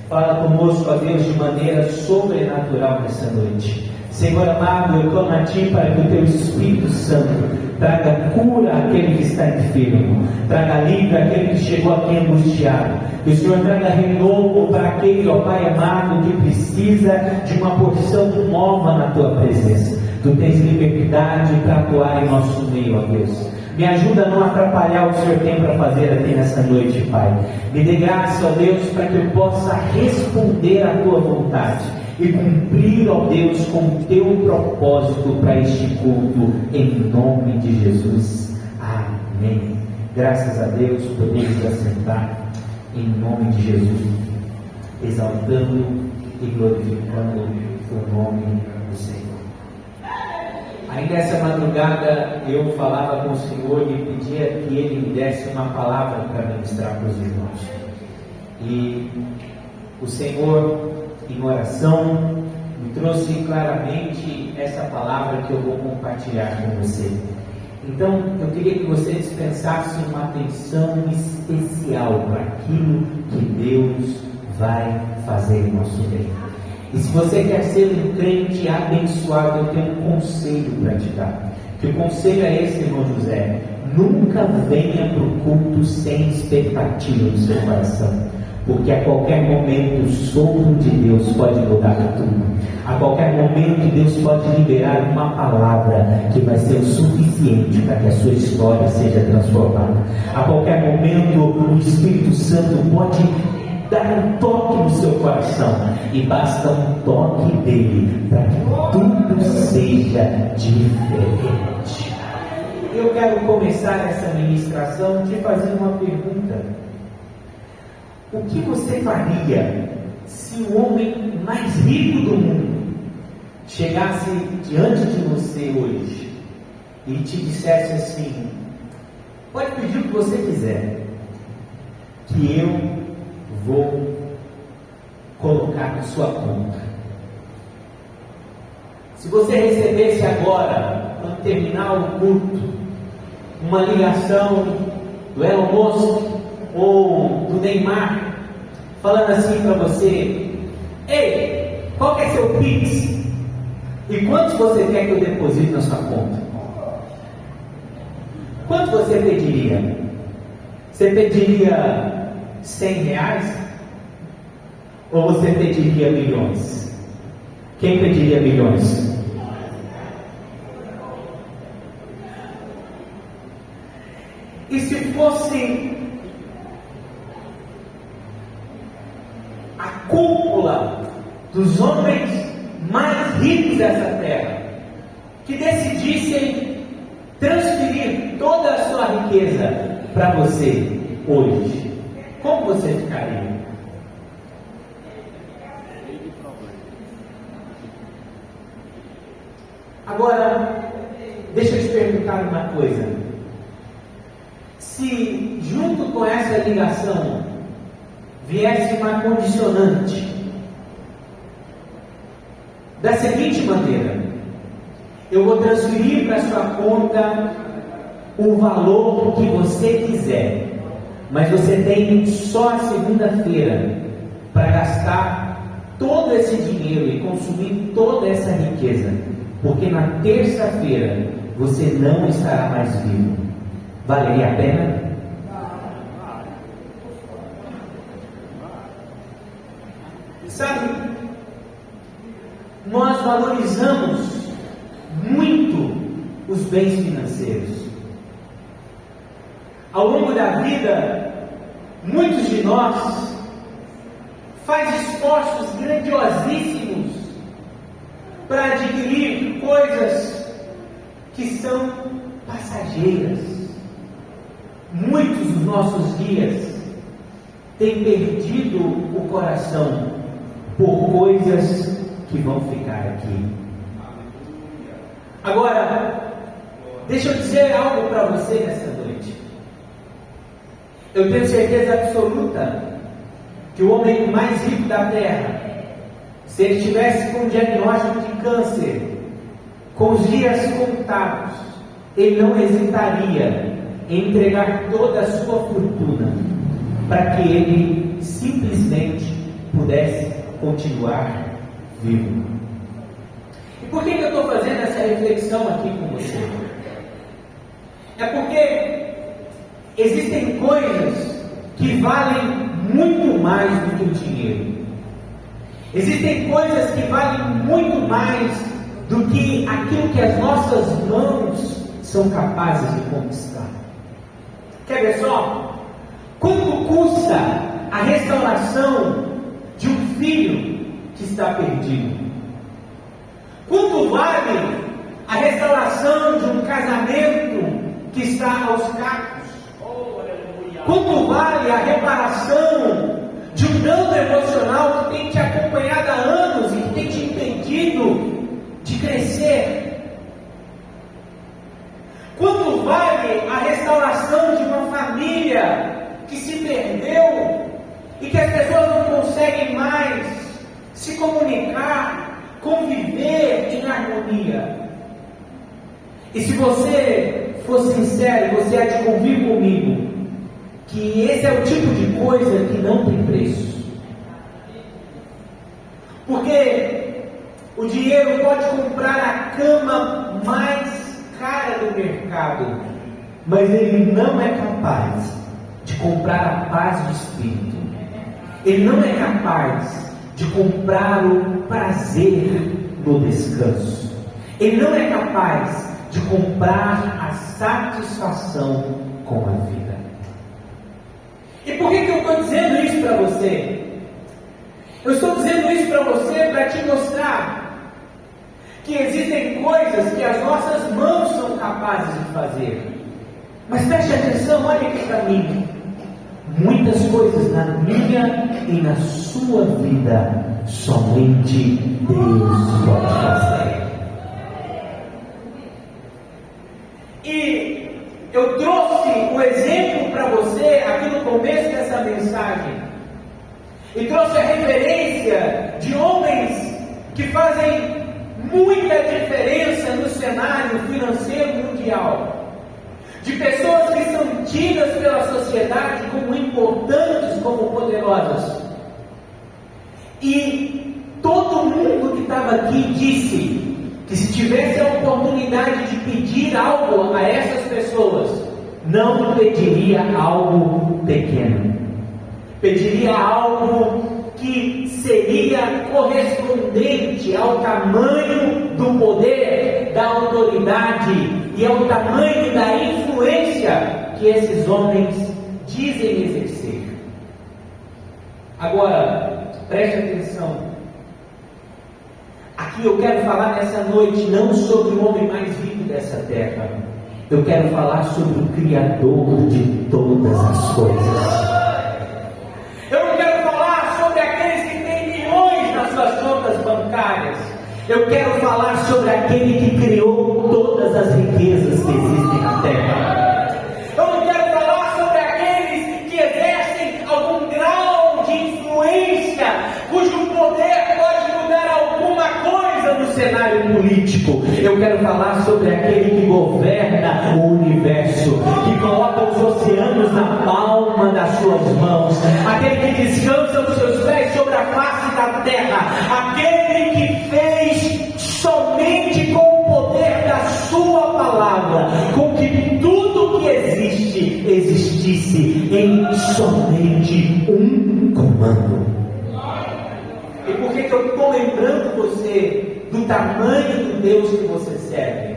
Fala conosco, ó Deus, de maneira sobrenatural nessa noite. Senhor amado, eu clamo a Ti para que o Teu Espírito Santo traga cura àquele que está enfermo, traga livre àquele que chegou aqui angustiado, que o Senhor traga renovo para aquele, ó Pai amado, que precisa de uma porção nova na Tua presença. Tu tens liberdade para atuar em nosso meio, ó Deus. Me ajuda a não atrapalhar o que o Senhor tem para fazer aqui nessa noite, Pai. Me dê graça, ó Deus, para que eu possa responder à Tua vontade e cumprir, ó Deus, com o Teu propósito para este culto, em nome de Jesus. Amém. Graças a Deus, podemos assentar em nome de Jesus, exaltando e glorificando o nome do Senhor. Ainda essa madrugada eu falava com o Senhor e pedia que Ele me desse uma palavra para ministrar para os irmãos. E o Senhor, em oração, me trouxe claramente essa palavra que eu vou compartilhar com você. Então, eu queria que você dispensasse uma atenção especial para aquilo que Deus vai fazer em nosso meio. E se você quer ser um crente abençoado, eu tenho um conselho para te dar. Que o conselho é esse, irmão José: nunca venha para o culto sem expectativa no seu coração. Porque a qualquer momento o sopro de Deus pode mudar tudo. A qualquer momento Deus pode liberar uma palavra que vai ser o suficiente para que a sua história seja transformada. A qualquer momento o Espírito Santo pode dar um toque no seu coração, e basta um toque dele para que tudo seja diferente. Eu quero começar essa ministração te fazendo uma pergunta: o que você faria se o homem mais rico do mundo chegasse diante de você hoje e te dissesse assim: pode pedir o que você quiser, que eu vou colocar na sua conta? Se você recebesse agora, quando terminar o culto, uma ligação do Elon Musk ou do Neymar, falando assim para você: ei, qual que é seu Pix? E quantos você quer que eu deposite na sua conta? Quanto você pediria? Você pediria R$100? Ou você pediria milhões? Quem pediria milhões? E se fosse a cúpula dos homens mais ricos dessa terra que decidissem transferir toda a sua riqueza para você hoje, como você ficaria? Agora, deixa eu te perguntar uma coisa: se junto com essa ligação viesse uma condicionante da seguinte maneira: eu vou transferir para sua conta o valor que você quiser, mas você tem só a segunda-feira para gastar todo esse dinheiro e consumir toda essa riqueza, porque na terça-feira você não estará mais vivo. Valeria a pena? Sabe, nós valorizamos muito os bens financeiros. Ao longo da vida, muitos de nós faz esforços grandiosíssimos para adquirir coisas que são passageiras. Muitos dos nossos dias têm perdido o coração por coisas que vão ficar aqui. Agora, deixa eu dizer algo para você nessa noite. Eu tenho certeza absoluta que o homem mais rico da terra, se ele estivesse com um diagnóstico de câncer, com os dias contados, ele não hesitaria em entregar toda a sua fortuna para que ele simplesmente pudesse continuar vivo. E por que eu estou fazendo essa reflexão aqui com você? É porque existem coisas que valem muito mais do que o dinheiro. Existem coisas que valem muito mais do que aquilo que as nossas mãos são capazes de conquistar. Quer ver só? Quanto custa a restauração de um filho que está perdido? Quanto vale a restauração de um casamento que está aos cacos? Quanto vale a reparação de um dano emocional que tem te acompanhado há anos e que tem te impedido de crescer? Quanto vale a restauração de uma família que se perdeu e que as pessoas não conseguem mais se comunicar, conviver em harmonia? E se você for sincero, você há de convir comigo que esse é o tipo de coisa que não tem preço. Porque o dinheiro pode comprar a cama mais cara do mercado, mas ele não é capaz de comprar a paz do espírito. Ele não é capaz de comprar o prazer do descanso. Ele não é capaz de comprar a satisfação com a vida. E por que eu estou dizendo isso para você? Eu estou dizendo isso para você para te mostrar que existem coisas que as nossas mãos são capazes de fazer. Mas preste atenção, olha aqui para mim. Muitas coisas na minha e na sua vida somente Deus pode fazer. E eu trouxe o exemplo para você aqui no começo dessa mensagem. E trouxe a referência de homens que fazem muita diferença no cenário financeiro mundial. De pessoas que são tidas pela sociedade como importantes, como poderosas. E todo mundo que estava aqui disse que se tivesse a oportunidade de pedir algo a essas pessoas, não pediria algo pequeno. Pediria algo que seria correspondente ao tamanho do poder, da autoridade e ao tamanho da influência que esses homens dizem exercer. Agora, preste atenção. Aqui eu quero falar nessa noite não sobre o homem mais rico dessa terra. Eu quero falar sobre o Criador de todas as coisas. Eu não quero falar sobre aqueles que têm milhões nas suas contas bancárias. Eu quero falar sobre aquele que criou todas as riquezas que existem na terra. Eu não quero falar sobre aqueles que exercem algum grau de influência, cujo poder pode mudar alguma coisa no cenário político. Eu quero falar sobre aquele que governa o universo, que coloca os oceanos na palma das suas mãos, aquele que descansa os seus pés sobre a face da terra, aquele que fez somente com o poder da sua palavra com que tudo que existe existisse em somente um comando. E por que eu estou lembrando você do tamanho do Deus que você serve?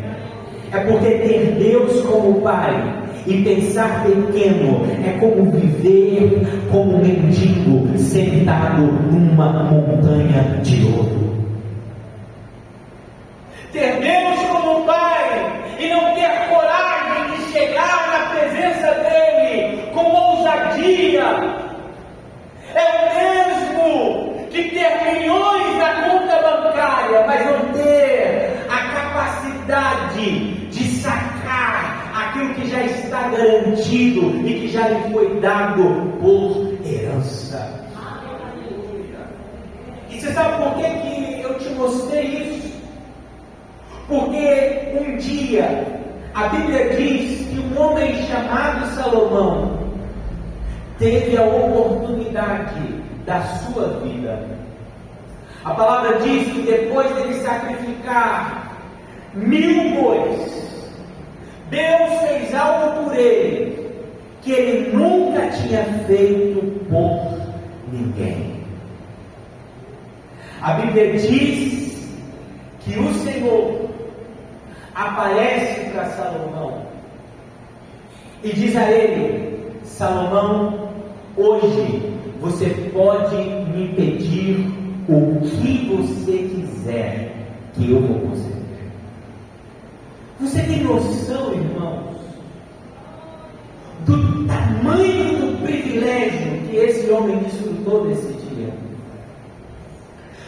É porque ter Deus como Pai e pensar pequeno é como viver como um mendigo sentado numa montanha de ouro. Ter Deus como Pai e não ter coragem de chegar na presença dEle com ousadia é o mesmo que ter milhões na conta bancária, mas não ter a capacidade de sacar aquilo que já está garantido e que já lhe foi dado por herança. E você sabe por que eu te mostrei isso? Porque um dia a Bíblia diz que um homem chamado Salomão teve a oportunidade da sua vida. A palavra diz que depois dele sacrificar 1000 bois, Deus fez algo por ele que ele nunca tinha feito por ninguém. A Bíblia diz que o Senhor aparece para Salomão e diz a ele: Salomão, hoje você pode me pedir o que você quiser, que eu vou conceder. Você tem noção, irmãos, do tamanho do privilégio que esse homem desfrutou nesse dia?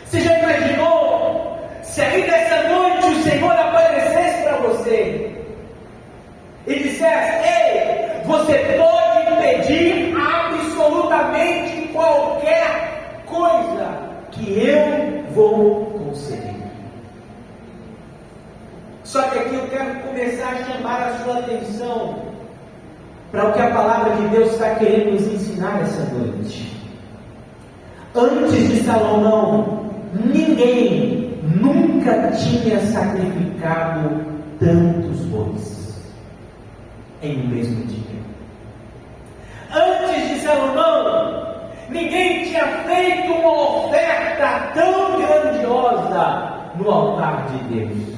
Você já imaginou se aí nessa noite o Senhor aparecesse para você e dissesse: ei, você pode pedir absolutamente qualquer coisa que eu vou conceder. Só que aqui eu quero começar a chamar a sua atenção para o que a palavra de Deus está querendo nos ensinar essa noite. Antes de Salomão, ninguém nunca tinha sacrificado tantos bois em um mesmo dia. Antes de Salomão, ninguém tinha feito uma oferta tão grandiosa no altar de Deus.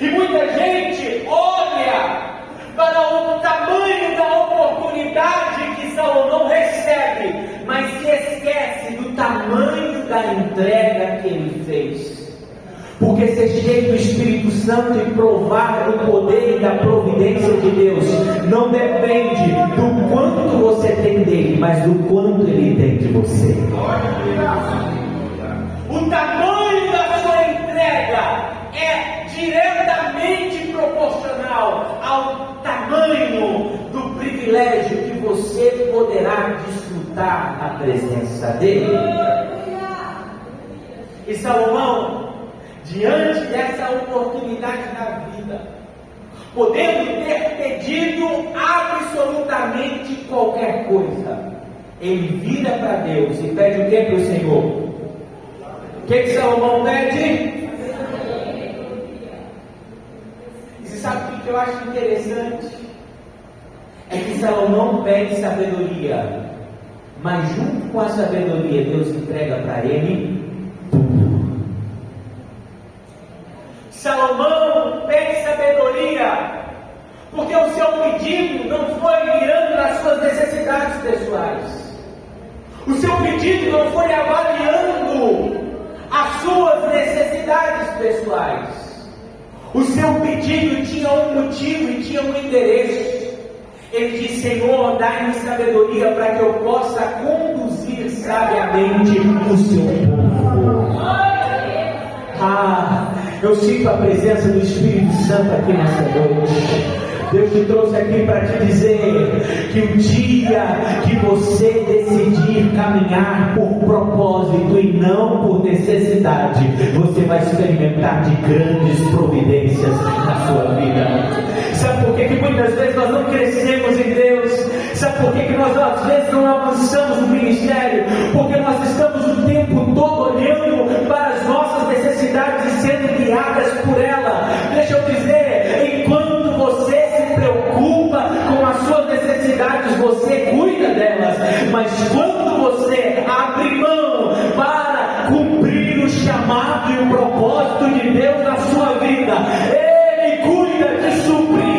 E muita gente olha para o tamanho da oportunidade que Salomão recebe, mas se esquece do tamanho da entrega que ele fez. Porque ser cheio do Espírito Santo e provar do poder e da providência de Deus não depende do quanto você tem dele, mas do quanto ele tem de você. O tamanho da sua entrega é diretamente proporcional ao tamanho do privilégio que você poderá desfrutar da presença dele. E Salomão, diante dessa oportunidade da vida, podendo ter pedido absolutamente qualquer coisa, ele vira para Deus e pede o que para o Senhor? O que Salomão pede? E você sabe o que eu acho interessante? É que Salomão pede sabedoria, mas junto com a sabedoria, Deus entrega para ele tudo. Salomão pede sabedoria, porque o seu pedido não foi mirando nas suas necessidades pessoais. O seu pedido não foi avaliando as suas necessidades pessoais. O seu pedido tinha um motivo e tinha um endereço. Ele diz: Senhor, dai-me sabedoria para que eu possa conduzir sabiamente o seu povo. Eu sinto a presença do Espírito Santo aqui nessa noite. Deus te trouxe aqui para te dizer que o dia que você decidir caminhar por propósito e não por necessidade, você vai experimentar de grandes providências na sua vida. Sabe por que muitas vezes nós não crescemos em Deus? Sabe por que nós às vezes não avançamos no ministério? Porque nós estamos o tempo todo olhando para as nossas necessidades e sendo guiadas por ela. Deixa eu dizer, enquanto você se preocupa com as suas necessidades, você cuida delas. Mas quando você abre mão para cumprir o chamado e o propósito de Deus na sua vida, Ele cuida de suprir.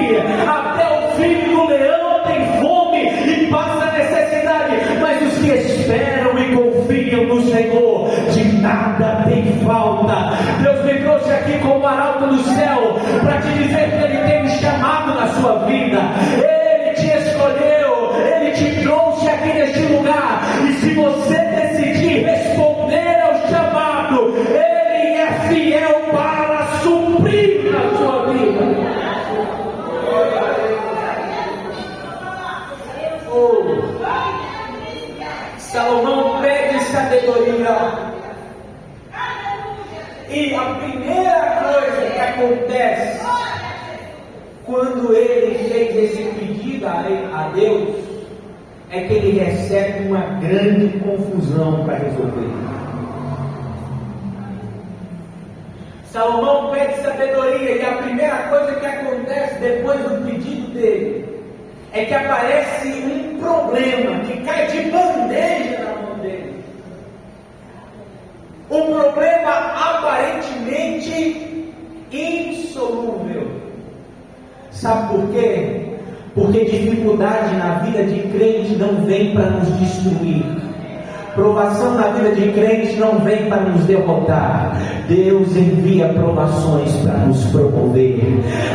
Até o filho do leão tem fome e passa necessidade, mas os que esperam e confiam no Senhor, de nada tem falta. Deus me trouxe aqui como arauto do céu para te dizer que Ele tem um chamado na sua vida. Ele te escolheu, Ele te trouxe aqui neste lugar, e se você decidir responder ao chamado, Ele é fiel para suprir na sua vida. Salomão pede sabedoria, e a primeira coisa que acontece quando ele fez esse pedido a Deus é que ele recebe uma grande confusão para resolver. Salomão pede sabedoria, e a primeira coisa que acontece depois do pedido dele é que aparece um problema que cai de bandeja na mão dele. Um problema aparentemente insolúvel. Sabe por quê? Porque dificuldade na vida de crente não vem para nos destruir. Provação na vida de crente não vem para nos derrotar. Deus envia provações para nos promover.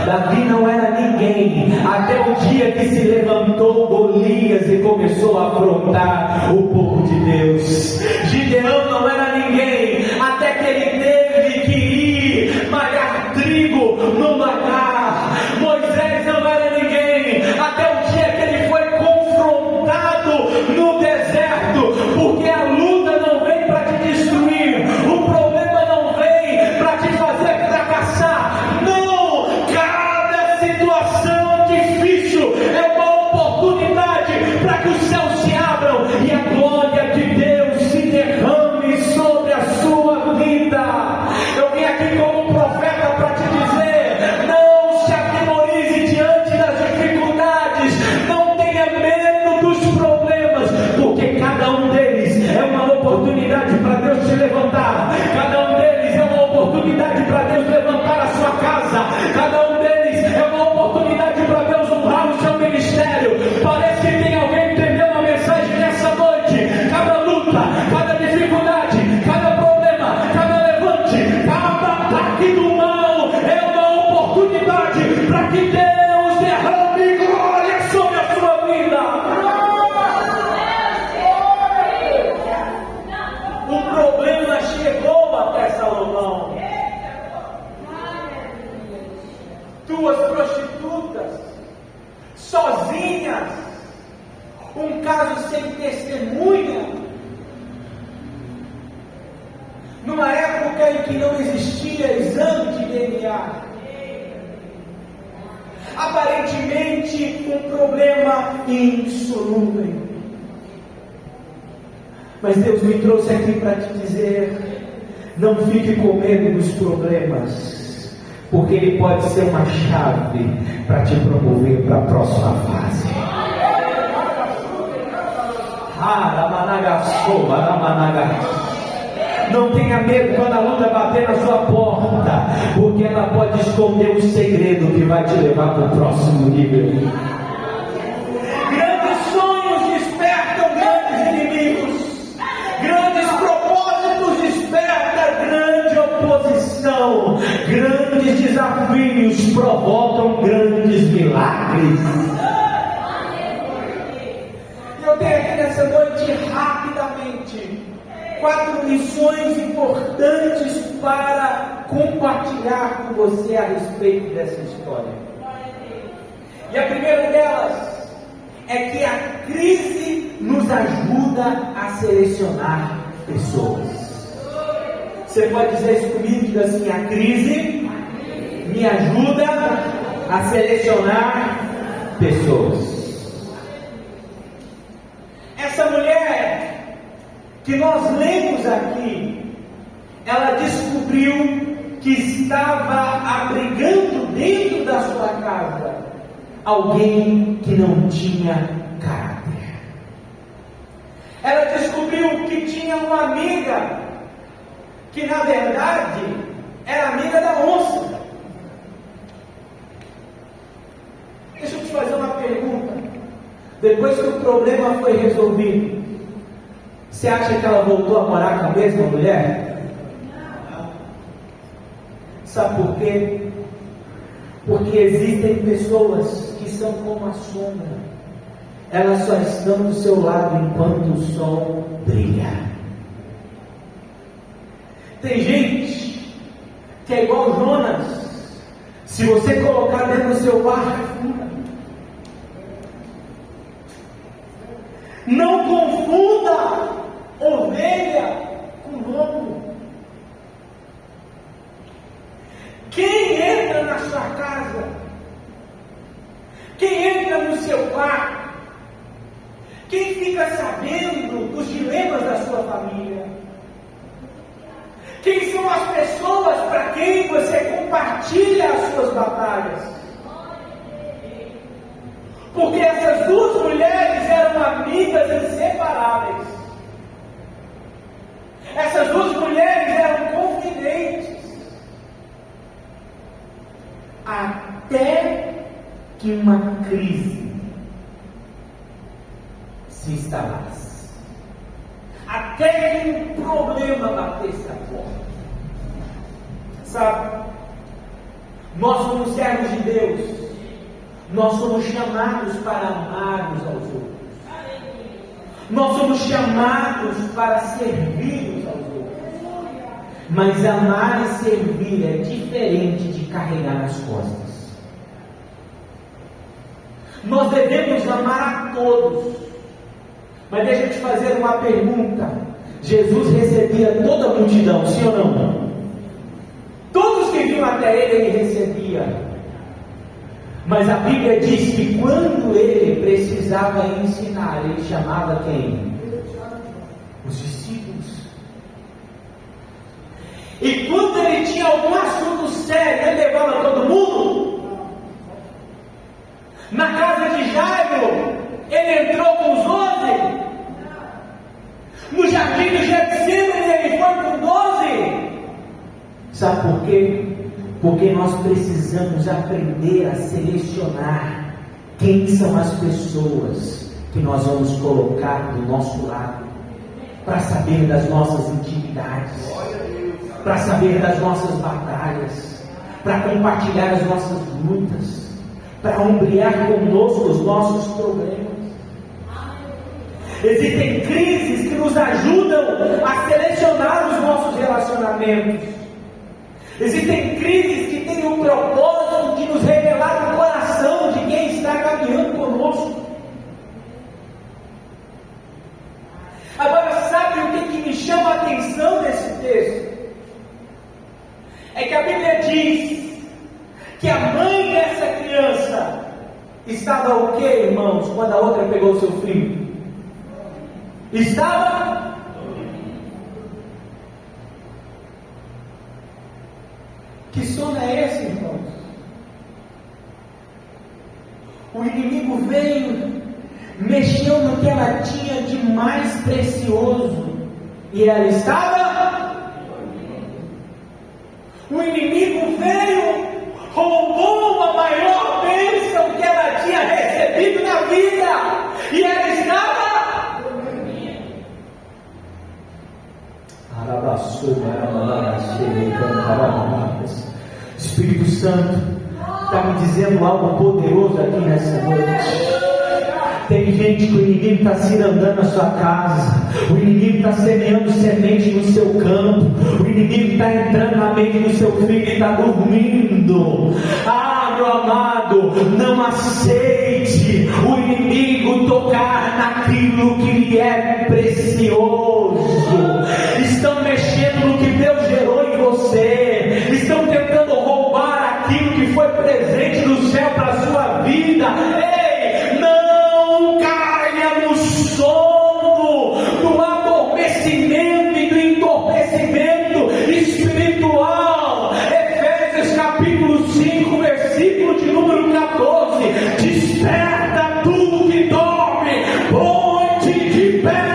Davi não era ninguém até o dia que se levantou Golias e começou a afrontar o povo de Deus. Gideão não era ninguém até que ele teve que ir malhar trigo no lagar. Moisés não era ninguém até o dia que ele foi confrontado no deserto, porque a luta não vem para te destruir, o problema não vem para te fazer fracassar. Não, cada situação difícil é uma oportunidade para que os céus se abram e a glória de Deus se derrame sobre a sua vida. Eu vim aqui como profeta para te dizer: não se atemorize diante das dificuldades, não tenha medo dos problemas, porque cada um deles é uma oportunidade para Deus te levantar. Cada um deles é uma oportunidade para Deus levantar a sua casa. Cada um deles é uma oportunidade para Deus honrar o seu ministério. Parece que tem alguém entendendo a mensagem nessa noite. Cada luta, cada dificuldade, cada problema, cada levante, cada ataque do mal é uma oportunidade para que Deus derrame glória sobre a sua vida. O problema chegou até Salomão. Duas prostitutas, sozinhas, um caso sem testemunha, numa época em que não existia exame de DNA. Aparentemente um problema insolúvel. Mas Deus me trouxe aqui para te dizer: não fique com medo dos problemas, porque ele pode ser uma chave para te promover para a próxima fase. Não tenha medo quando a luta bater na sua porta, porque ela pode esconder um segredo que vai te levar para o próximo nível. Grandes sonhos despertam grandes inimigos, grandes propósitos despertam grande oposição, grandes desafios provocam grandes milagres. Eu tenho aqui nessa noite, rapidamente, 4 lições importantes para compartilhar com você a respeito dessa história. E a primeira delas é que a crise nos ajuda a selecionar pessoas. Você pode dizer isso comigo? Diga assim: a crise me ajuda a selecionar pessoas. Essa mulher que nós lemos aqui, ela descobriu que estava abrigando dentro da sua casa alguém que não tinha caráter. Ela descobriu que tinha uma amiga que na verdade era amiga da onça. Deixa eu te fazer uma pergunta. Depois que o problema foi resolvido, você acha que ela voltou a morar com a mesma mulher? Não. Sabe por quê? Porque existem pessoas que são como a sombra. Elas só estão do seu lado enquanto o sol brilha. Tem gente que é igual Jonas. Se você colocar dentro do seu barco, afunda. Não confunda ovelha com lobo. Quem entra na sua casa, quem entra no seu quarto, quem Quem são as pessoas para quem você compartilha as suas batalhas? Porque essas duas mulheres eram amigas inseparáveis. Essas duas mulheres eram confidentes. Até que uma crise se instalasse. Até que um problema batesse a porta. Sabe? Nós somos servos de Deus. Nós somos chamados para amar uns aos outros. Nós somos chamados para servir uns aos outros. Mas amar e servir é diferente de carregar nas costas. Nós devemos amar a todos. Mas deixa eu te fazer uma pergunta. Jesus recebia toda a multidão, sim ou não? Todos que vinham até ele recebia. Mas a Bíblia diz que quando ele precisava ensinar, ele chamava quem? Os discípulos. E quando ele tinha algum assunto sério, ele levava todo mundo. Na casa de Jairo, ele entrou com os 12. No jardim do Getsemane, ele foi com 12. Sabe por quê? Porque nós precisamos aprender a selecionar quem são as pessoas que nós vamos colocar do nosso lado, para saber das nossas intimidades, para saber das nossas batalhas, para compartilhar as nossas lutas, para ombrear conosco os nossos problemas. Existem crises que nos ajudam a selecionar os nossos relacionamentos. Existem crises que têm o propósito de nos revelar o coração de quem está caminhando conosco. Agora, sabe o que me chama a atenção nesse texto? É que a Bíblia diz que a mãe dessa criança estava o que, irmãos, quando a outra pegou o seu filho? Estava... Que sono é esse, irmãos? O inimigo veio, mexeu no que ela tinha de mais precioso, e ela estava. O inimigo veio, roubou a maior bênção que ela tinha recebido na vida, e ela estava. Espírito Santo está me dizendo algo poderoso aqui nessa noite. Tem gente que o inimigo está cirandando na sua casa, o inimigo está semeando semente no seu campo, o inimigo está entrando na mente do seu filho e está dormindo. Ah, meu amado, não aceite o inimigo tocar naquilo que lhe é precioso. Estão mexendo no que Deus gerou em você, estão tentando roubar aquilo que foi presente do céu para a sua vida. Ei, não caia no sono do adormecimento e do entorpecimento espiritual. Efésios capítulo 5, versículo de número 14: desperta tu que dorme, põe-te de pé.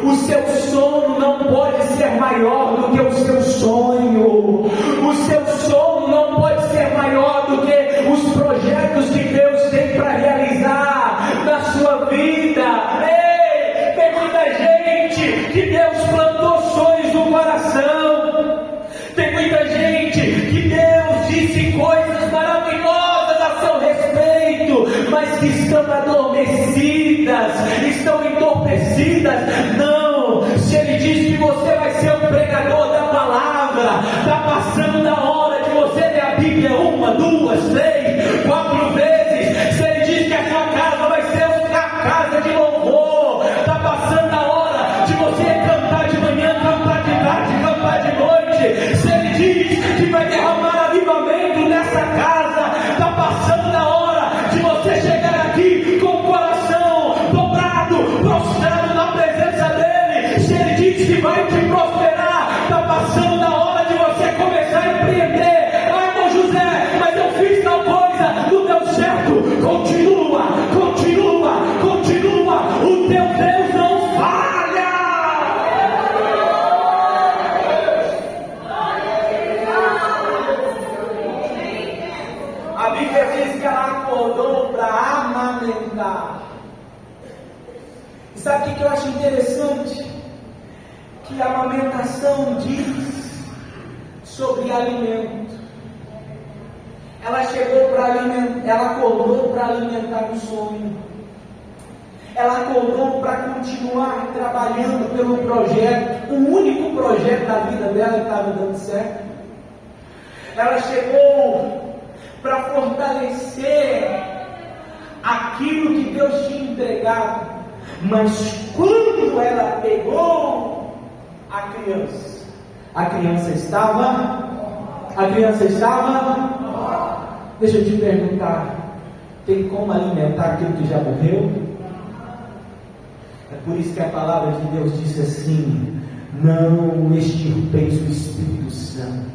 O seu sono não pode ser maior do que o seu sonho. O seu sono não pode ser maior do que os projetos que Deus tem para realizar na sua vida. Ei, tem muita gente que Deus plantou sonhos no coração. Tem muita gente que Deus disse coisas maravilhosas a seu respeito, mas que estão adormecidas, estão entorpecidas. Não, se Ele diz que você vai ser um pregador da palavra, está passando da hora de você ler a Bíblia 1, 2, 3, 4 vezes. Se Ele diz que a sua casa vai ser uma casa de louvor, está passando da hora prostrado na presença dEle. Se Ele diz que vai te prosperar, está passando da hora de você começar a empreender. Ai, irmão José, mas eu fiz tal coisa, não deu certo. Continua, continua, continua. O teu Deus não falha. A Bíblia diz que ela acordou para amamentar. E sabe o que eu acho interessante? Que a amamentação diz sobre alimento. Ela chegou para alimentar, ela acordou para alimentar o sonho. Ela acordou para continuar trabalhando pelo projeto, o único projeto da vida dela que estava dando certo. Ela chegou para fortalecer aquilo que Deus tinha entregado. Mas quando ela pegou a criança estava. Deixa eu te perguntar, tem como alimentar aquilo que já morreu? É por isso que a palavra de Deus disse assim: não extirpeis o Espírito Santo.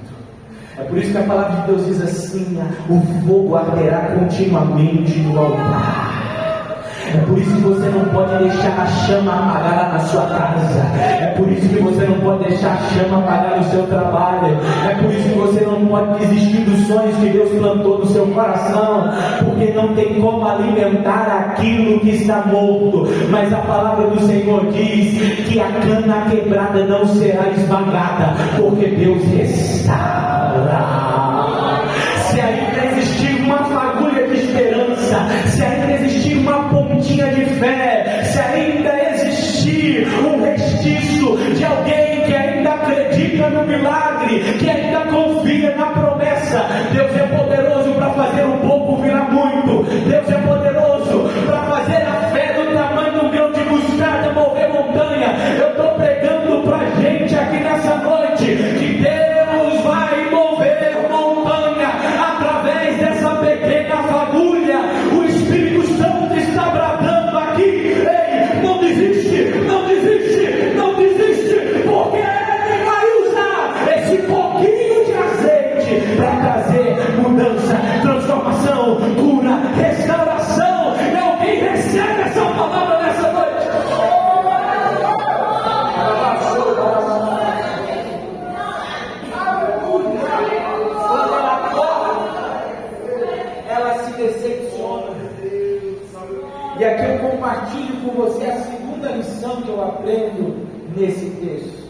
É por isso que a palavra de Deus diz assim: o fogo arderá continuamente no altar. É por isso que você não pode deixar a chama apagar na sua casa. É por isso que você não pode deixar a chama apagar no seu trabalho. É por isso que você não pode desistir dos sonhos que Deus plantou no seu coração, porque não tem como alimentar aquilo que está morto. Mas a palavra do Senhor diz que a cana quebrada não será esmagada, porque Deus restaura. Se ainda existir uma fagulha de esperança, se ainda existir uma pontinha de fé, se ainda existir um restício de alguém que ainda acredita no milagre, que ainda confia na promessa, Deus é poderoso para fazer um pouco virar muito. Deus é poderoso para fazer a fé do tamanho do grão de mostarda mover montanha. Eu estou pregando para a gente aqui nessa noite que Deus vai mover montanha através dessa pequena fagulha. O Espírito Santo está bradando aqui: ei, não desiste, não desiste, não desiste, porque Ele vai usar esse pouquinho de azeite para trazer mudança, transformação, cura, restauração. E alguém recebe essa palavra nessa noite? Ela se decepciona. E aqui eu compartilho com você a segunda lição que eu aprendo nesse texto.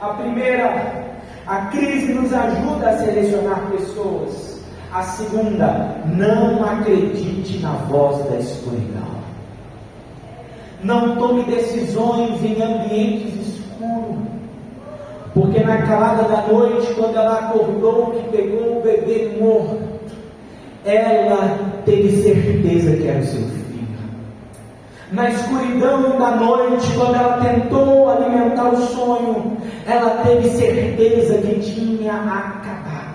A primeira, a crise nos ajuda a selecionar pessoas. A segunda, não acredite na voz da escuridão. Não tome decisões em ambientes escuros. Porque na calada da noite, quando ela acordou que pegou o bebê morto, ela teve certeza que era o seu filho. Na escuridão da noite, quando ela tentou alimentar o sonho, ela teve certeza que tinha acabado.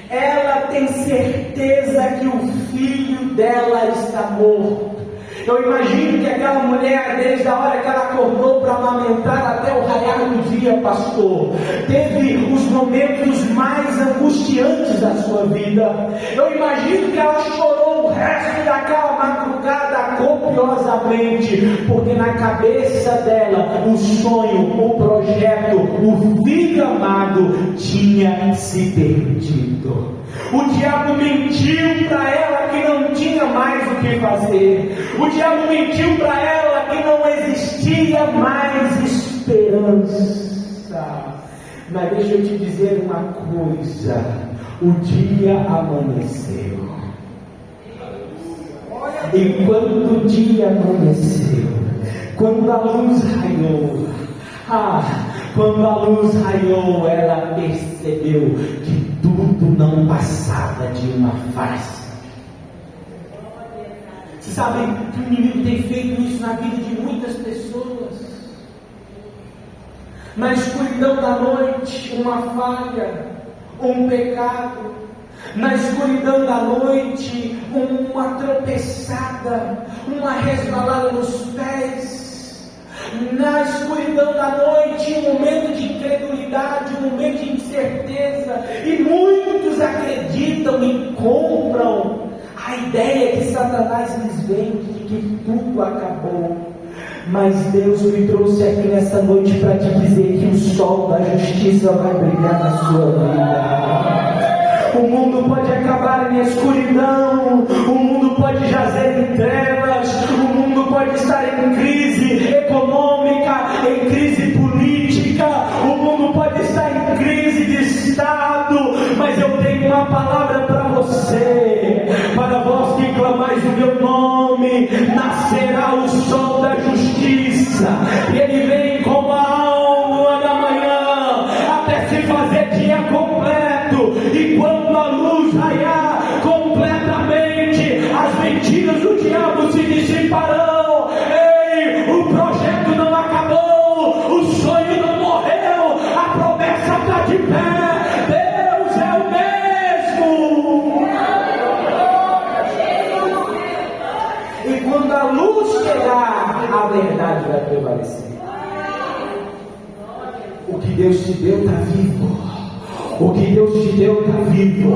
Ela tem certeza que o filho dela está morto. Eu imagino que aquela mulher, desde a hora que ela acordou para amamentar até o raiar do dia, pastor, teve os momentos mais angustiantes da sua vida. Eu imagino que ela chorou o resto daquela madrugada copiosamente, porque na cabeça dela o sonho, o projeto, o filho amado tinha se perdido. O diabo mentiu para ela que não tinha mais o que fazer. O diabo mentiu para ela que não existia mais esperança. Mas deixa eu te dizer uma coisa: o dia amanheceu. E quando o dia amanheceu, quando a luz raiou, quando a luz raiou, ela percebeu que tudo não passava de uma farsa. Você sabe que o inimigo tem feito isso na vida de muitas pessoas. Na escuridão da noite, uma falha, um pecado. Na escuridão da noite, uma tropeçada, uma resvalada nos pés. confusão da noite, um momento de incredulidade, um momento de incerteza, e muitos acreditam e compram a ideia que Satanás lhes vende de que tudo acabou. Mas Deus me trouxe aqui nessa noite para te dizer que o sol da justiça vai brilhar na sua vida. O mundo pode acabar em escuridão, o mundo pode jazer em trevas, o mundo pode estar em crise econômica, em crise política, o mundo pode estar em crise de Estado, mas eu tenho uma palavra para você, para vós que clamais o meu nome, nascerá o sol da justiça, e ele vem como a alma da manhã, até se fazer dia completo, e quando a luz raiar completamente, as mentiras do diabo se dissiparão. Ei, o projeto não acabou, o sonho não morreu, a promessa está de pé, Deus é o mesmo. E quando a luz chegar, a verdade vai prevalecer. O que Deus te deu está vivo. O que Deus te deu está vivo.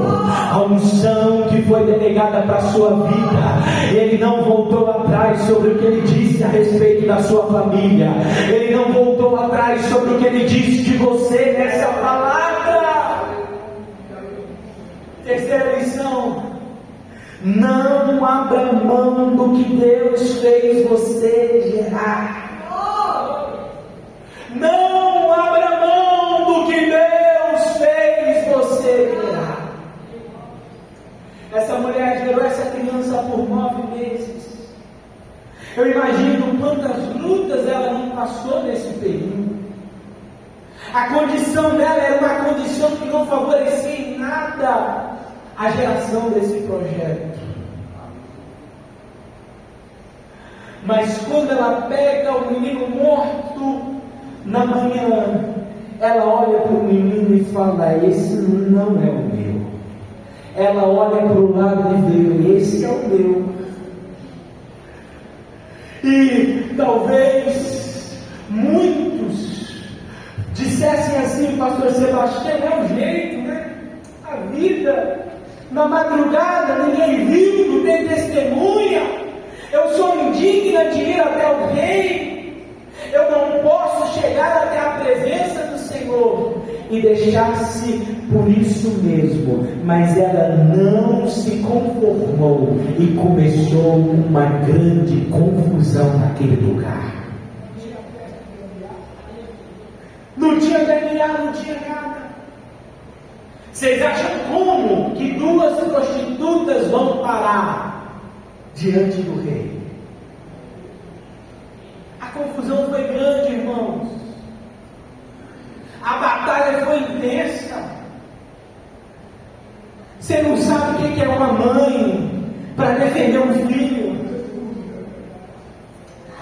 A unção que foi delegada para a sua vida, Ele não voltou atrás sobre o que Ele disse a respeito da sua família. Ele não voltou atrás sobre o que Ele disse de você nessa palavra. Terceira lição: não abra mão do que Deus fez você gerar. Não abra mão do que Deus fez você gerar. Essa mulher gerou essa criança por 9 meses. Eu imagino quantas lutas ela não passou nesse período. A condição dela era uma condição que não favorecia em nada a geração desse projeto. Mas quando ela pega o menino morto na manhã, ela olha para o menino e fala: esse não é o meu. Ela olha para o lado e vê: esse é o meu. E talvez muitos dissessem assim: pastor Sebastião, é o jeito, né? A vida, na madrugada ninguém viu, não tem testemunha. Eu sou indigna de ir até o rei. Eu não posso chegar até a presença do Senhor. E deixar-se por isso mesmo. Mas ela não se conformou e começou uma grande confusão naquele lugar. Não tinha DNA, não tinha nada. Vocês acham como que 2 prostitutas vão parar diante do rei? A confusão foi grande, irmãos. A batalha foi intensa. Você não sabe o que é uma mãe para defender um filho.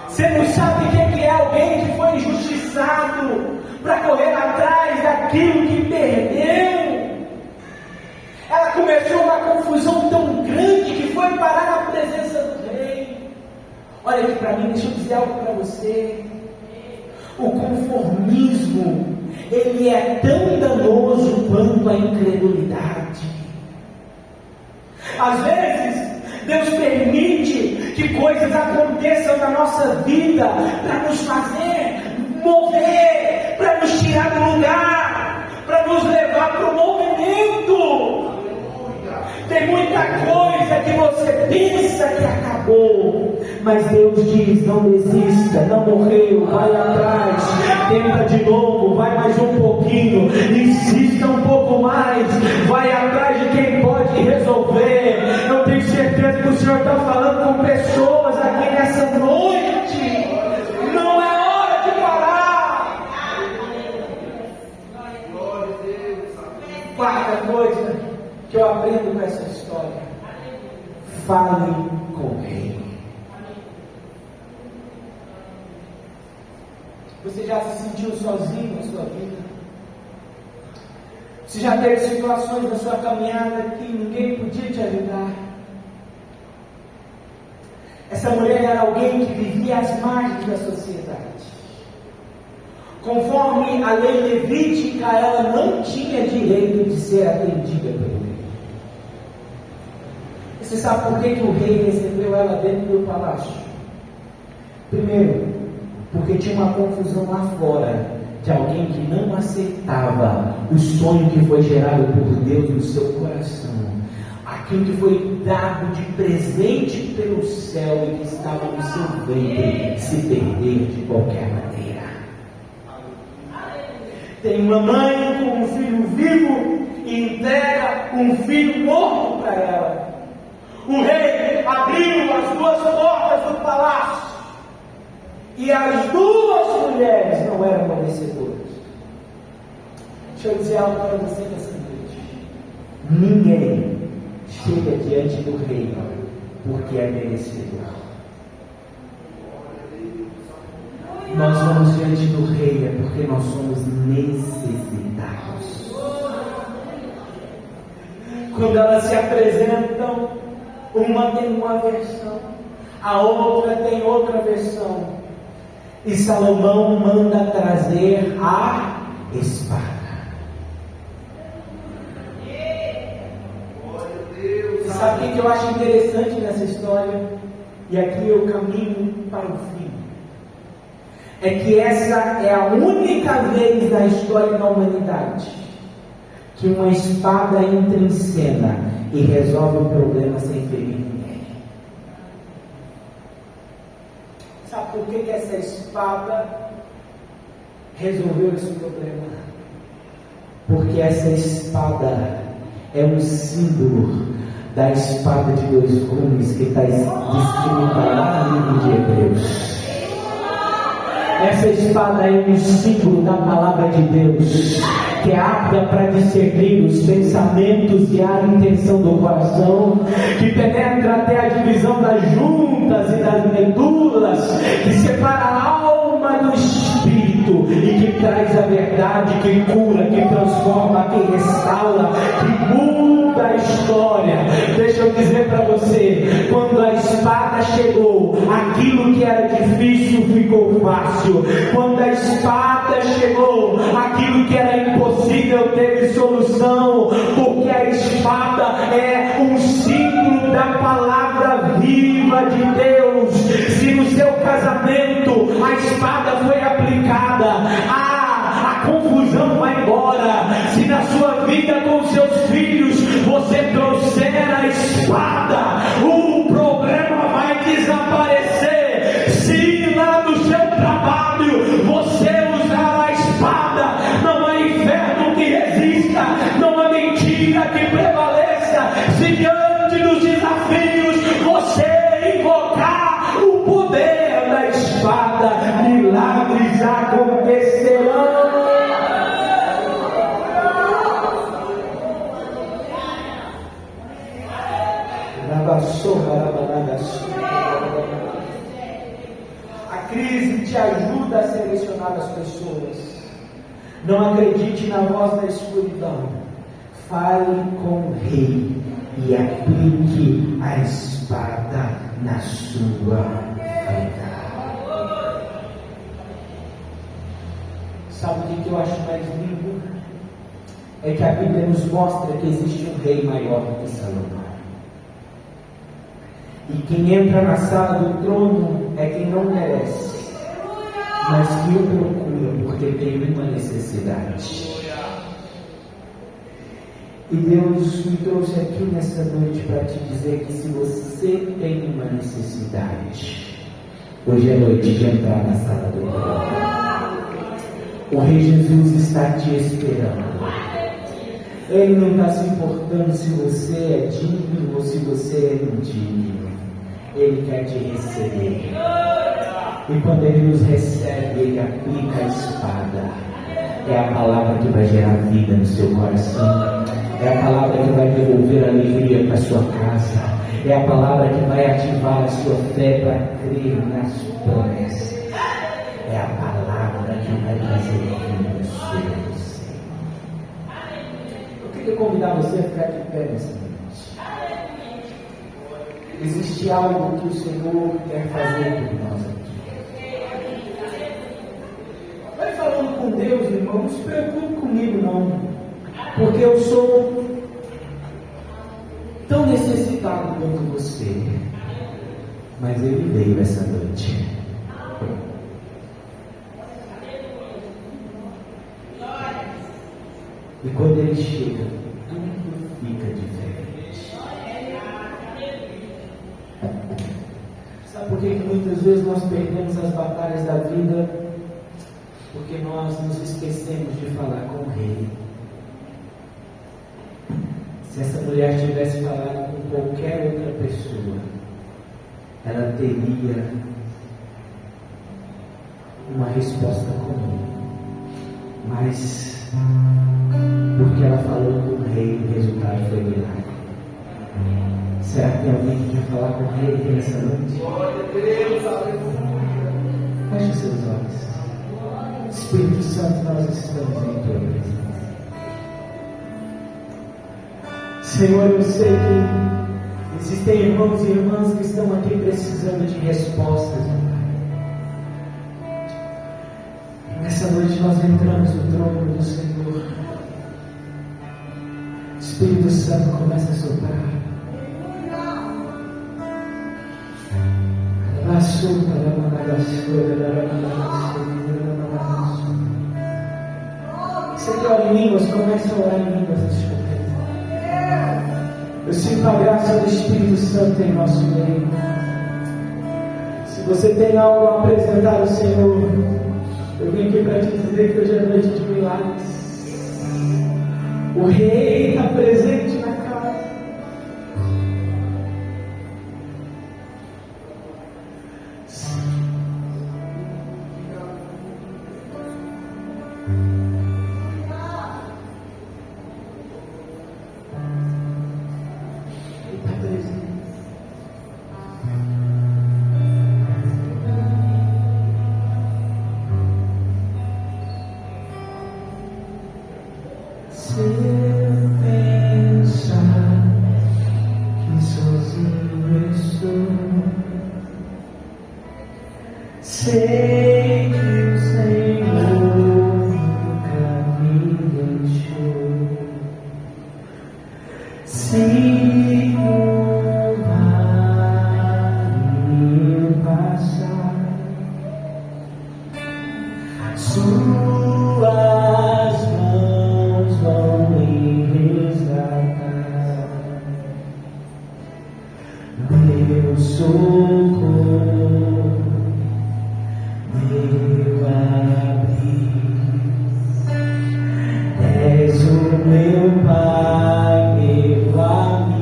Você não sabe o que é alguém que foi injustiçado para correr atrás daquilo que perdeu. Ela começou uma confusão tão grande que foi parar na presença do rei. Olha aqui para mim, deixa eu dizer algo para você. O conformismo, ele é tão danoso quanto a incredulidade. Às vezes, Deus permite que coisas aconteçam na nossa vida para nos fazer mover, para nos tirar do lugar, para nos levar para o movimento. Tem muita coisa que você pensa que acabou, mas Deus diz: não desista, não morreu, vai atrás, tenta de novo, vai mais um pouquinho, insista um pouco mais, vai atrás de quem pode resolver. Eu tenho certeza que o Senhor está falando com pessoas aqui nessa noite. Não é hora de parar. Quarta coisa que eu aprendo com essa história: fale com o rei. Você já se sentiu sozinho na sua vida? Você já teve situações na sua caminhada que ninguém podia te ajudar? Essa mulher era alguém que vivia às margens da sociedade. Conforme a lei levítica, ela não tinha direito de ser atendida pelo rei. Você sabe por que o rei recebeu ela dentro do palácio? Primeiro, porque tinha uma confusão lá fora de alguém que não aceitava o sonho que foi gerado por Deus no seu coração, aquilo que foi dado de presente pelo céu e que estava no seu ventre, se perder de qualquer maneira. Tem uma mãe com um filho vivo e entrega um filho morto para ela. O rei abriu as duas portas do palácio e as duas mulheres não eram merecedoras. Deixa eu dizer algo para você nessa noite. Ninguém chega diante do rei porque é merecedor. Nós vamos diante do rei é porque nós somos necessitados. Quando elas se apresentam, uma tem uma versão, a outra tem outra versão, e Salomão manda trazer a espada. Você sabe o que eu acho interessante nessa história? E aqui eu caminho para o fim. É que essa é a única vez na história da humanidade que uma espada entra em cena e resolve o problema sem ferir ninguém. Sabe por que essa espada resolveu esse problema? Porque essa espada é um símbolo da espada de dois gumes que está descrita lá no livro de Hebreus. Essa espada é um símbolo da palavra de Deus, que é apta para discernir os pensamentos e a intenção do coração, que penetra até a divisão das juntas e das medulas, que separa a alma do espírito e que traz a verdade, que cura, que transforma, que restaura, que muda a história. Deixa eu dizer para você, quando a espada chegou, aquilo que era difícil ficou fácil. Quando a espada chegou, aquilo que era impossível teve solução, porque a espada é um símbolo da palavra viva de Deus. Se no seu casamento a espada foi aplicada, a confusão vai embora. Se na sua vida com seus filhos você trouxer a espada, o problema vai desaparecer. Se lá no seu trabalho você usar a espada, não há inferno que resista, não há mentira que prevaleça. Se diante dos desafios você invocar o poder da espada, milagres acontecerão. A crise te ajuda a selecionar as pessoas. Não acredite na voz da escuridão. Fale com o rei e aplique a espada na sua vida. Sabe o que eu acho mais lindo? É que a Bíblia nos mostra que existe um rei maior do que Salomão. E quem entra na sala do trono é quem não merece, mas que o procura porque tem uma necessidade. E Deus me trouxe aqui nessa noite para te dizer que se você tem uma necessidade, hoje é noite de entrar na sala do trono. O Rei Jesus está te esperando. Ele não está se importando se você é digno ou se você é indigno. Ele quer te receber. E quando Ele nos recebe, Ele aplica a espada. É a palavra que vai gerar vida no seu coração. É a palavra que vai devolver alegria para a sua casa. É a palavra que vai ativar a sua fé para crer nas promessas. É a palavra que vai trazer vida sobre você. Eu queria convidar você a ficar de pé nessa noite. Existe algo que o Senhor quer fazer por nós aqui. Vai falando Deus, irmão, não se preocupe comigo não, porque eu sou tão necessitado quanto você. Mas Ele veio essa noite. E quando Ele chega, tudo fica diferente. Sabe por que muitas vezes nós perdemos as batalhas da vida? Porque nós nos esquecemos de falar com o Rei. Se essa mulher tivesse falado com qualquer outra pessoa, ela teria uma resposta comum. Mas, porque ela falou com o Rei, o resultado foi milagre. Será que tem alguém que quer falar com o Rei aqui nessa noite? Glória a Deus, aleluia. Feche seus olhos. Espírito Santo, nós estamos em tua presença. Senhor, eu sei que existem irmãos e irmãs que estão aqui precisando de respostas. Nessa noite nós entramos no trono do Senhor. Espírito Santo começa a soprar. Você ora em línguas, comece a orar em línguas neste momento. Eu sinto a graça do Espírito Santo em nosso meio. Se você tem algo a apresentar ao Senhor, eu vim aqui para te dizer que hoje é noite de milagres. O Rei está presente na casa. Sei que o Senhor nunca me deixou. Se o vale passar, suas mãos vão me resgatar. Meu socorro, meu abrigo, és o meu Pai, meu amigo,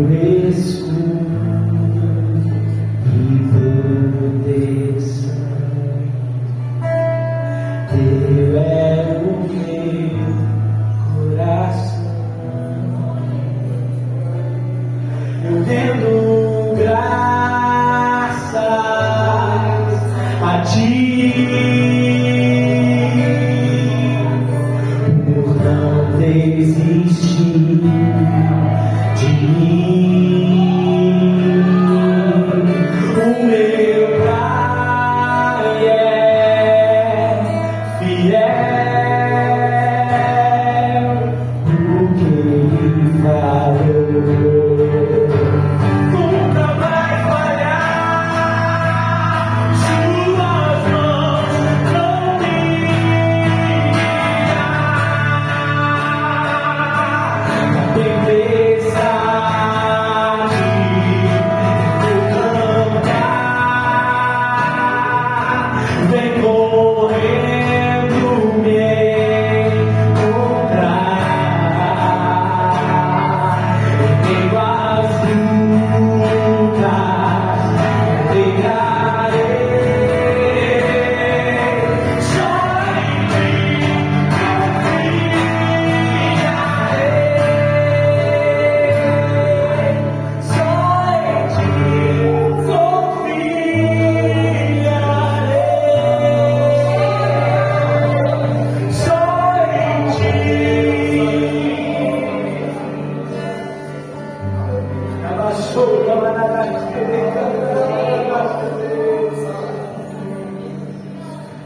meu escudo e proteção. Teu é o meu coração. Eu rendo graças a Ti por não desistir de mim. O meu Pai é fiel, porque Ele falou.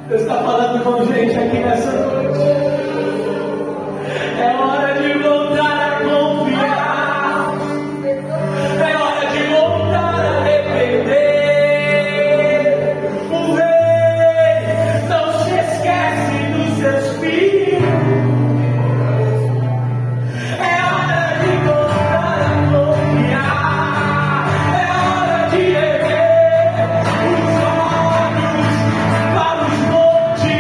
Deus está falando com gente aqui nessa noite. É hora de voltar a confiar. É hora de voltar a depender. O rei não se esquece dos seus filhos. É hora de voltar a confiar. É hora de erguer os olhos para os montes.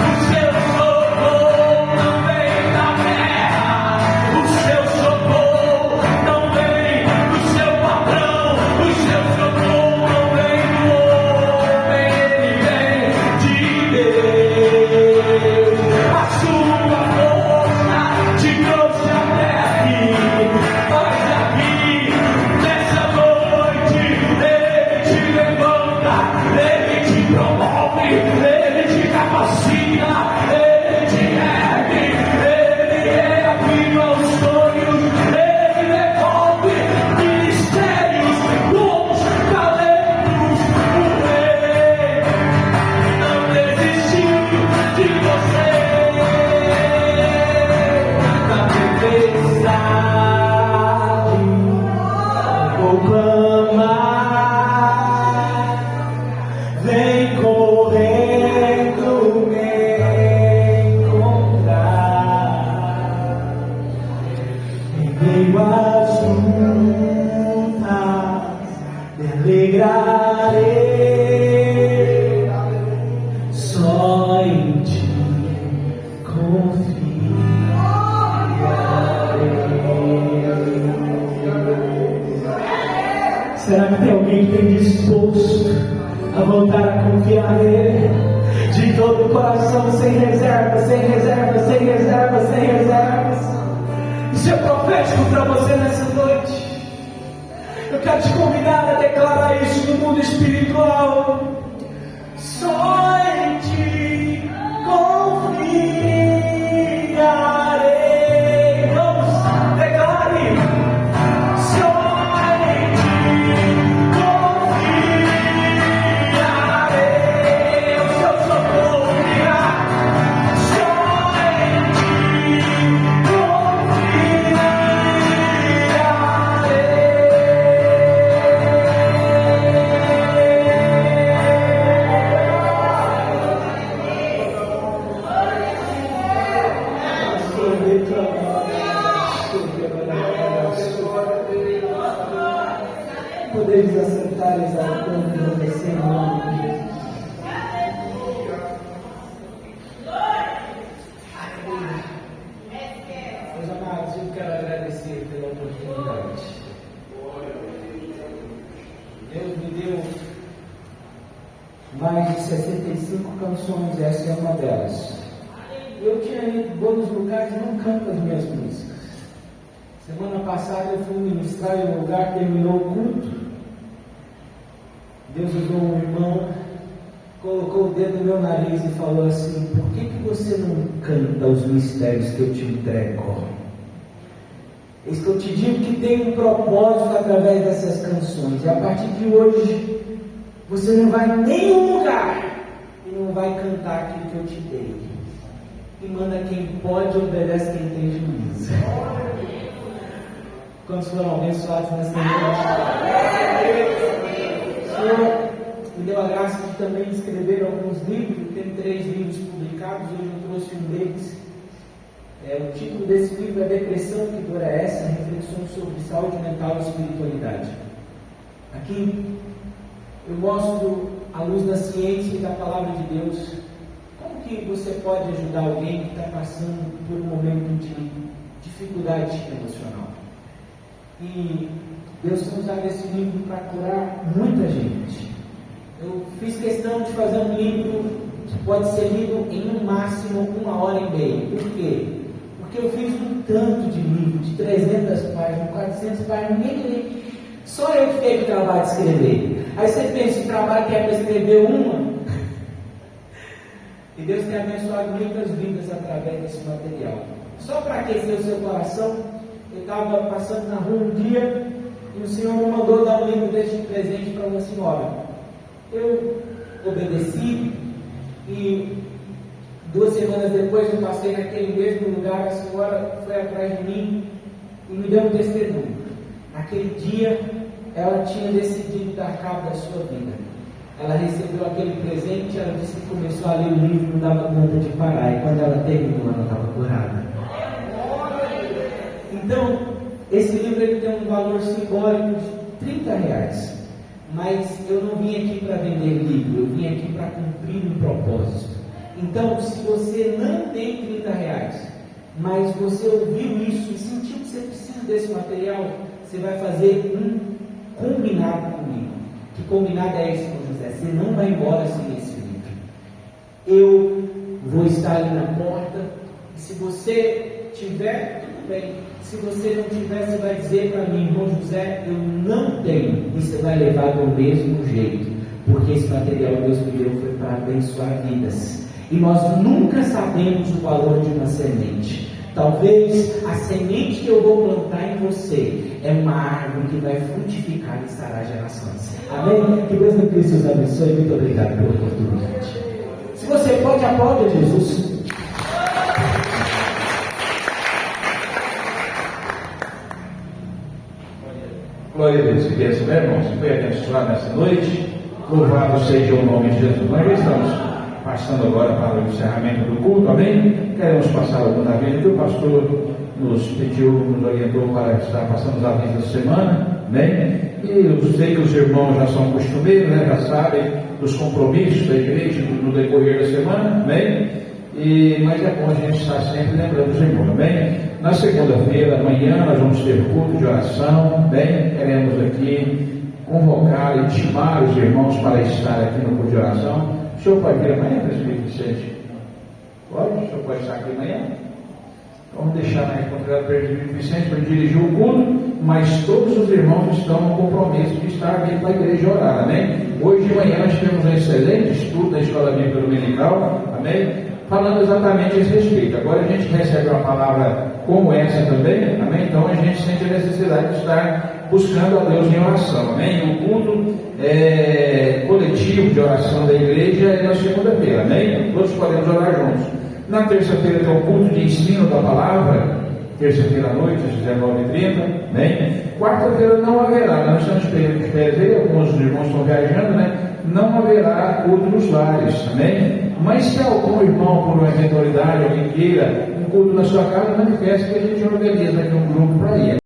O seu socorro não vem da terra. O seu socorro não vem do seu patrão. O seu socorro não vem do homem. Ele vem de Deus. A sua força te trouxe até aqui. Mas aqui, nessa noite, Ele te levanta, Ele te promove, Ele te capacita, Ele te ergue, Ele reafirma os sonhos, Ele devolve ministérios, dons, talentos. O Rei não desistiu de você. Na tempestade vou clamar, vem correndo me encontrar. Em meio às lutas me alegrarei, só em ti confiarei. Será que tem alguém que tem disposto a voltar a confiar nele? De todo o coração, sem reservas, sem reservas, sem reservas, sem reservas. Isso é profético para você nessa noite. Eu quero te convidar a declarar isso no mundo espiritual. Só em ti confiarei. Vamos, declare. Só em ti confiarei. O seu socorro virá. Só em ti poderes assentar exaltando e obedecendo o nome de Jesus. Meus amados, eu quero agradecer pela oportunidade. Deus me deu mais de 65 canções, essa é uma delas. Eu tinha ido em bons lugares e não canto as minhas músicas. Semana passada eu fui ministrar em um lugar, terminou o culto. Deus usou um irmão, colocou o dedo no meu nariz e falou assim: por que você não canta os mistérios que eu te entrego? Eis que eu te digo que tem um propósito através dessas canções. E a partir de hoje, você não vai em nenhum lugar e não vai cantar aquilo que eu te dei. E manda quem pode, obedece quem tem juízo. Quantos foram abençoados nessa noite? O Senhor me deu a graça de também escrever alguns livros. Tem 3 livros publicados, hoje eu trouxe um deles. O título desse livro é Depressão, que dor é essa? Reflexões sobre saúde mental e espiritualidade. Aqui eu mostro, à luz da ciência e da palavra de Deus, como que você pode ajudar alguém que está passando por um momento de dificuldade emocional. E Deus tem usado esse livro para curar muita gente. Eu fiz questão de fazer um livro que pode ser lido em no máximo 1h30. Por quê? Porque eu fiz um tanto de livro, de 300 páginas, 400 páginas, ninguém lê. Só eu que teve o trabalho de escrever. Aí você pensa, o trabalho que é para escrever uma. E Deus tem abençoado muitas vidas através desse material. Só para aquecer o seu coração, eu estava passando na rua um dia e o Senhor me mandou dar um livro deste presente para uma senhora. Eu obedeci, e 2 semanas depois eu passei naquele mesmo lugar, a senhora foi atrás de mim e me deu um testemunho. Naquele dia, ela tinha decidido dar cabo da sua vida. Ela recebeu aquele presente, ela disse que começou a ler o livro, não dava conta de parar, e quando ela terminou, ela estava curada. Então, esse livro ele tem um valor simbólico de R$30, mas eu não vim aqui para vender livro, eu vim aqui para cumprir um propósito. Então, se você não tem R$30, mas você ouviu isso e sentiu que você precisa desse material, você vai fazer um combinado comigo. Que combinado é esse com José? Você não vai embora sem esse livro. Eu vou estar ali na porta, e se você tiver, tudo bem. Se você não tiver, você vai dizer para mim, irmão José, eu não tenho, e você vai levar do mesmo jeito, porque esse material Deus me deu foi para abençoar vidas. E nós nunca sabemos o valor de uma semente. Talvez a semente que eu vou plantar em você é uma árvore que vai frutificar e estará gerações. Amém? Que Deus em Cristo os abençoe. Muito obrigado pela oportunidade. Se você pode, aplaude a Jesus. Glória a Deus, que assim, né, irmãos? Você foi abençoado nessa noite. Louvado seja o nome de Jesus. Nós já estamos passando agora para o encerramento do culto, amém? Queremos passar algum aviso que o pastor nos pediu, nos orientou para estar passando os avisos da semana, amém? E eu sei que os irmãos já são costumeiros, né? Já sabem dos compromissos da igreja no decorrer da semana, amém? Mas é bom a gente estar sempre lembrando os irmãos, amém? Na segunda-feira, amanhã, nós vamos ter culto de oração, amém? Queremos aqui convocar e intimar os irmãos para estar aqui no culto de oração. O senhor pode vir amanhã, presbítero Vicente? Pode? O senhor pode estar aqui amanhã? Vamos deixar na responsabilidade do presbítero Vicente para dirigir o culto, mas todos os irmãos estão no compromisso de estar vindo para a igreja orar, amém? Hoje de manhã nós tivemos um excelente estudo da Escola Bíblica Dominical, amém? Falando exatamente a esse respeito. Agora a gente recebe uma palavra como essa também, amém? Então a gente sente a necessidade de estar buscando a Deus em oração, amém? O culto coletivo de oração da igreja é na segunda-feira, amém? Todos podemos orar juntos. Na terça-feira tem o culto de ensino da palavra, terça-feira à noite, às 19h30, amém? Quarta-feira não haverá, nós estamos de férias aí, alguns irmãos estão viajando, né? Não haverá culto nos lares, amém? Mas se algum irmão, por uma eventualidade, alguém queira um culto na sua casa, manifeste que a gente organiza aqui um grupo para ir.